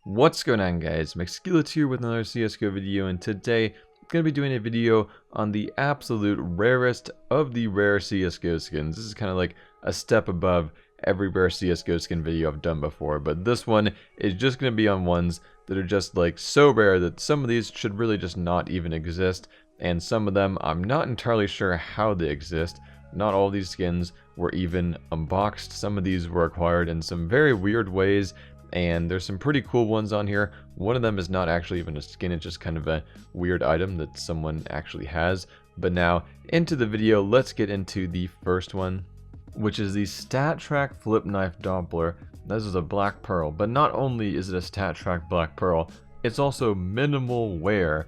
What's going on, guys? Mcskillet here with another CSGO video, and today I'm going to be doing a video on the absolute rarest of the rare CSGO skins. This is kind of like a step above every rare CSGO skin video I've done before, but this one is just going to be on ones that are just like so rare that some of these should really just not even exist, and some of them I'm not entirely sure how they exist. Not all these skins were even unboxed. Some of these were acquired in some very weird ways, and there's some pretty cool ones on here. One of them is not actually even a skin, it's just kind of a weird item that someone actually has. But now, into the video, let's get into the first one, which is the Stat Track Flip Knife Dumpler. This is a black pearl, but not only is it a Stat Track black pearl, it's also minimal wear,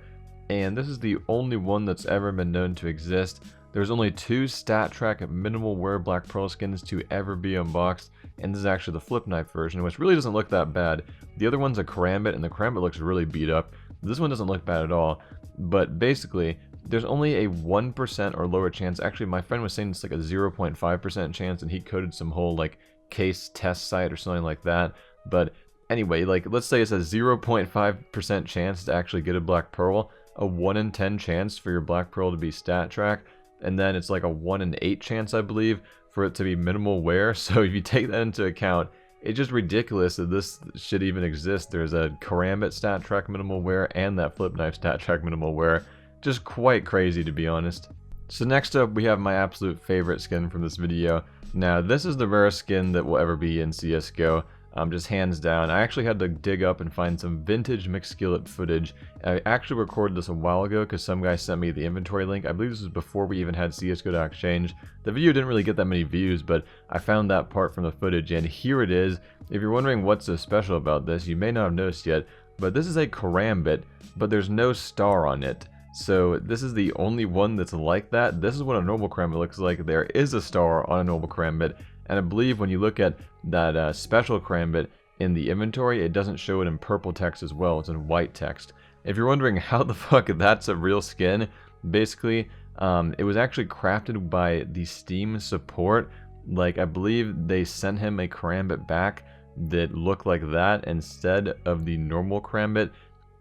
and this is the only one that's ever been known to exist. There's only 2 Stat Track minimal wear black pearl skins to ever be unboxed, and this is actually the flip knife version, which really doesn't look that bad. The other one's a karambit, and the karambit looks really beat up. This one doesn't look bad at all, but basically there's only a 1% or lower chance. Actually, my friend was saying it's like a 0.5% chance, and he coded some whole like case test site or something like that. But anyway, like let's say it's a 0.5% chance to actually get a black pearl, a 1 in 10 chance for your black pearl to be Stat Track, and then it's like a 1 in 8 chance, I believe, for it to be minimal wear. So if you take that into account, it's just ridiculous that this should even exist. There's a karambit Stat Track minimal wear and that flip knife Stat Track minimal wear. Just quite crazy, to be honest. So next up, we have my absolute favorite skin from this video. Now, this is the rarest skin that will ever be in CSGO. Just hands down. I actually had to dig up and find some vintage Mcskillet footage. I actually recorded this a while ago because some guy sent me the inventory link. I believe this was before we even had csgo.exchange. The video didn't really get that many views, but I found that part from the footage, and here it is. If you're wondering what's so special about this, you may not have noticed yet, but this is a karambit, but there's no star on it. So this is the only one that's like that. This is what a normal karambit looks like. There is a star on a normal karambit, and I believe when you look at that special karambit in the inventory, it doesn't show it in purple text as well. It's in white text. If you're wondering how the fuck that's a real skin, basically, it was actually crafted by the Steam support. Like, I believe they sent him a karambit back that looked like that instead of the normal karambit.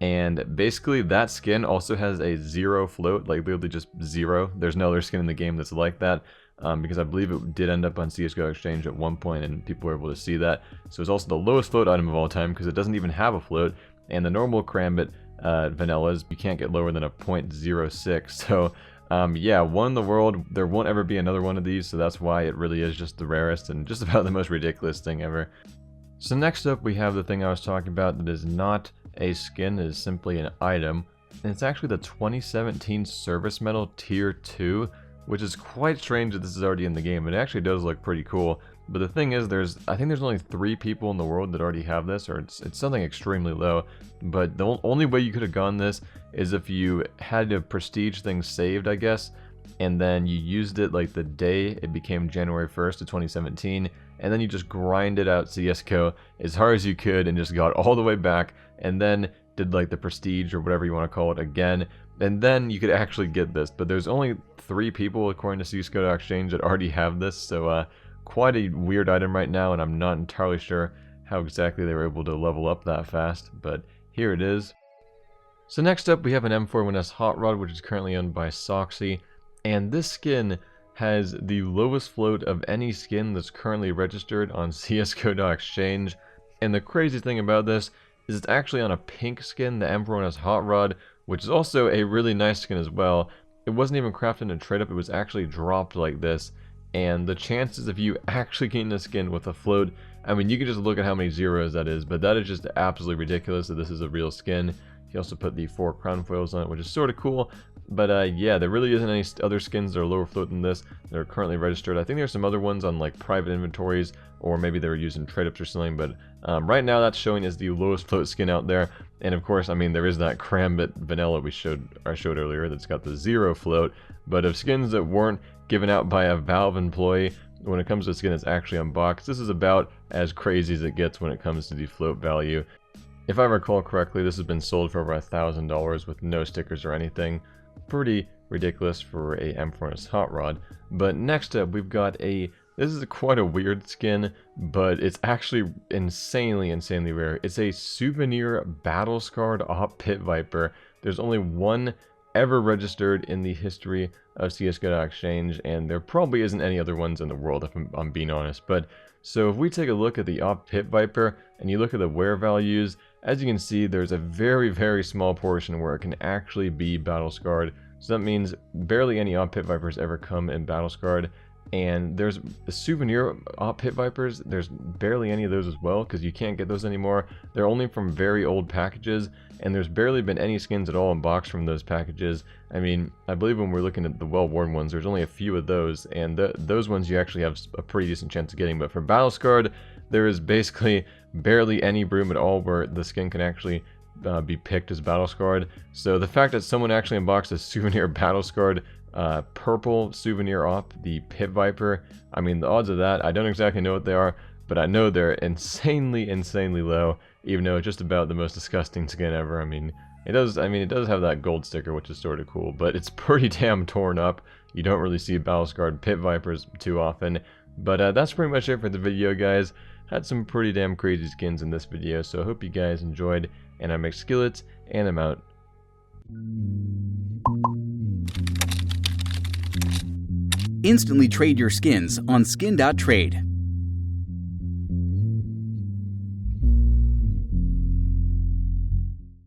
And basically that skin also has a 0 float, like literally just 0. There's no other skin in the game that's like that, because I believe it did end up on CSGO Exchange at one point and people were able to see that. So it's also the lowest float item of all time because it doesn't even have a float, and the normal karambit vanillas, you can't get lower than a 0.06. So yeah, one in the world. There won't ever be another one of these, so that's why it really is just the rarest and just about the most ridiculous thing ever. So next up, we have the thing I was talking about that is not a skin, it is simply an item, and it's actually the 2017 Service Medal Tier 2, which is quite strange that this is already in the game. It actually does look pretty cool, but the thing is, I think there's only 3 people in the world that already have this, or it's something extremely low. But the only way you could have gone this is if you had a prestige thing saved, I guess, and then you used it like the day it became January 1st of 2017, and then you just grinded out CSGO as hard as you could and just got all the way back, and then did like the prestige or whatever you want to call it again, and then you could actually get this. But there's only 3 people according to csgo.exchange that already have this, so quite a weird item right now, and I'm not entirely sure how exactly they were able to level up that fast, but here it is. So next up, we have an M41S Hot Rod, which is currently owned by Soxy, and this skin has the lowest float of any skin that's currently registered on csgo.exchange. And the crazy thing about this is it's actually on a pink skin, the M41S Hot Rod, which is also a really nice skin as well. It wasn't even crafted in a trade up, it was actually dropped like this. And the chances of you actually getting a skin with a float, I mean, you can just look at how many zeros that is, but that is just absolutely ridiculous that this is a real skin. He also put the 4 crown foils on it, which is sort of cool. But yeah, there really isn't any other skins that are lower float than this that are currently registered. I think there's some other ones on like private inventories, or maybe they were using trade-ups or something, but right now that's showing as the lowest float skin out there. And of course, I mean, there is that karambit vanilla I showed earlier that's got the 0 float. But of skins that weren't given out by a Valve employee, when it comes to a skin that's actually unboxed, this is about as crazy as it gets when it comes to the float value. If I recall correctly, this has been sold for over $1,000 with no stickers or anything. Pretty ridiculous for a M41S Hot Rod. But next up, we've got a This is quite a weird skin, but it's actually insanely rare. It's a Souvenir battle-scarred Op Pit Viper. There's only one ever registered in the history of csgo.exchange, and there probably isn't any other ones in the world, if I'm being honest. But so if we take a look at the Op Pit Viper, and you look at the wear values, as you can see, there's a very small portion where it can actually be battle-scarred. So that means barely any Op Pit Vipers ever come in battle-scarred. And there's the Souvenir Op Pit Vipers, there's barely any of those as well, because you can't get those anymore. They're only from very old packages, and there's barely been any skins at all in box from those packages. I mean, I believe when we're looking at the well-worn ones, there's only a few of those, and those ones you actually have a pretty decent chance of getting. But for Battle Scarred, there is basically barely any room at all where the skin can actually be picked as Battle Scarred. So the fact that someone actually unboxed a Souvenir Battle Scarred purple Souvenir Op, the Pit Viper, I mean, the odds of that, I don't exactly know what they are, but I know they're insanely low, even though it's just about the most disgusting skin ever. I mean, it does have that gold sticker, which is sort of cool, but it's pretty damn torn up. You don't really see battle-scarred Pit Vipers too often. But that's pretty much it for the video, guys. Had some pretty damn crazy skins in this video, so I hope you guys enjoyed, and I'm Mcskillet, and I'm out. Instantly trade your skins on skin.trade.